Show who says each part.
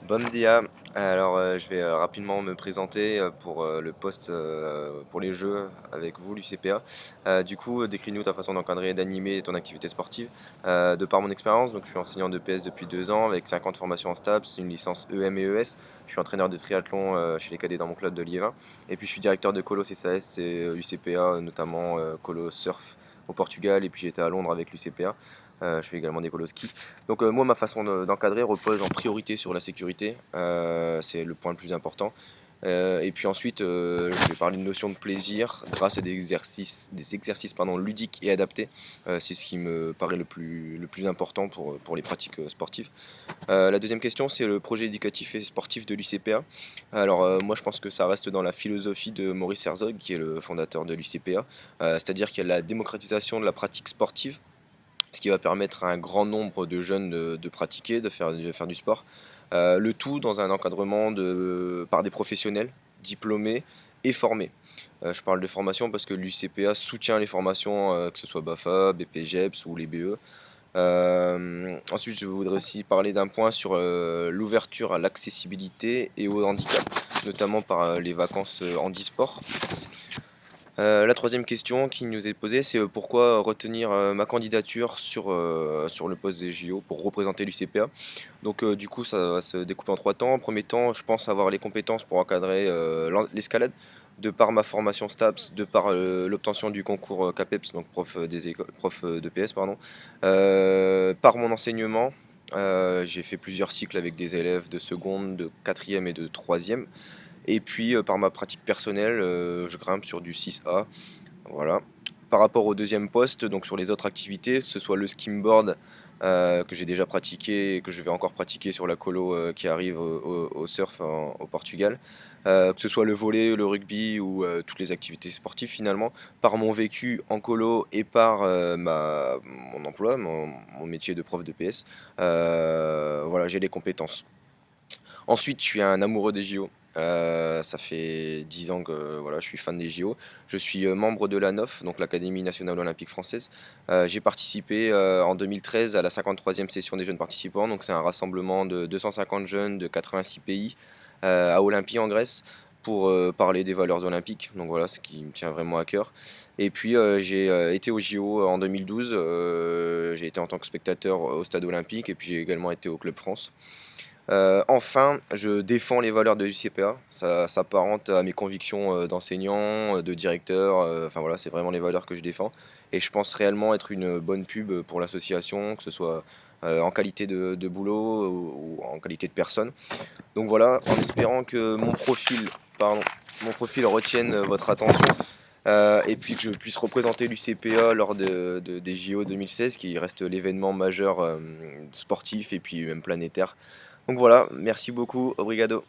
Speaker 1: Bon dia. Alors, je vais, rapidement me présenter, pour, le poste, pour les jeux avec vous, l'UCPA. Du coup, décris-nous ta façon d'encadrer et d'animer ton activité sportive. De par mon expérience, donc je suis enseignant d'EPS depuis 2 ans avec 5 ans de formation en STAPS, une licence EM et ES. Je suis entraîneur de triathlon, chez les cadets dans mon club de Liévin et puis je suis directeur de colo CSAS et UCPA, notamment, colo surf au Portugal et puis j'étais à Londres avec l'UCPA. Je fais également des colos ski. Donc moi, ma façon d'encadrer repose en priorité sur la sécurité, c'est le point le plus important. Et puis ensuite, je vais parler de notion de plaisir grâce à des exercices pardon, ludiques et adaptés. C'est ce qui me paraît le plus important pour les pratiques sportives. La deuxième question, c'est le projet éducatif et sportif de l'UCPA. Alors moi, je pense que ça reste dans la philosophie de Maurice Herzog, qui est le fondateur de l'UCPA, c'est-à-dire qu'il y a la démocratisation de la pratique sportive, ce qui va permettre à un grand nombre de jeunes de pratiquer, de faire du sport. Le tout dans un encadrement par des professionnels diplômés et formés. Je parle de formation parce que l'UCPA soutient les formations, que ce soit BAFA, BPGEPS ou les BE. Ensuite, je voudrais aussi parler d'un point sur l'ouverture à l'accessibilité et au handicap, notamment par les vacances handisport. La troisième question qui nous est posée, c'est pourquoi retenir ma candidature sur le poste des JO pour représenter l'UCPA. Donc du coup, ça va se découper en trois temps. En premier temps, je pense avoir les compétences pour encadrer l'escalade, de par ma formation STAPS, de par l'obtention du concours CAPEPS, donc prof de PS, pardon. Par mon enseignement, j'ai fait plusieurs cycles avec des élèves de seconde, de quatrième et de troisième. Et puis, par ma pratique personnelle, je grimpe sur du 6A, voilà. Par rapport au deuxième poste, donc sur les autres activités, que ce soit le skimboard, que j'ai déjà pratiqué et que je vais encore pratiquer sur la colo, qui arrive au surf au Portugal, que ce soit le volley, le rugby ou, toutes les activités sportives finalement, par mon vécu en colo et par, mon emploi, mon métier de prof de PS, voilà, j'ai les compétences. Ensuite, je suis un amoureux des JO. Ça fait 10 ans que voilà, je suis fan des JO. Je suis membre de l'ANOF, donc l'Académie nationale olympique française. J'ai participé en 2013 à la 53e session des jeunes participants. Donc c'est un rassemblement de 250 jeunes de 86 pays à Olympie en Grèce pour parler des valeurs olympiques. Donc voilà, ce qui me tient vraiment à cœur. Et puis j'ai été aux JO en 2012. J'ai été en tant que spectateur au stade olympique et puis j'ai également été au Club France. Enfin, je défends les valeurs de l'UCPA. Ça s'apparente à mes convictions d'enseignant, de directeur. Enfin voilà, c'est vraiment les valeurs que je défends. Et je pense réellement être une bonne pub pour l'association, que ce soit en qualité de boulot ou en qualité de personne. Donc voilà, en espérant que pardon, mon profil retienne votre attention. Et puis que je puisse représenter l'UCPA lors des JO 2016, qui reste l'événement majeur sportif et puis même planétaire. Donc voilà, merci beaucoup, obrigado.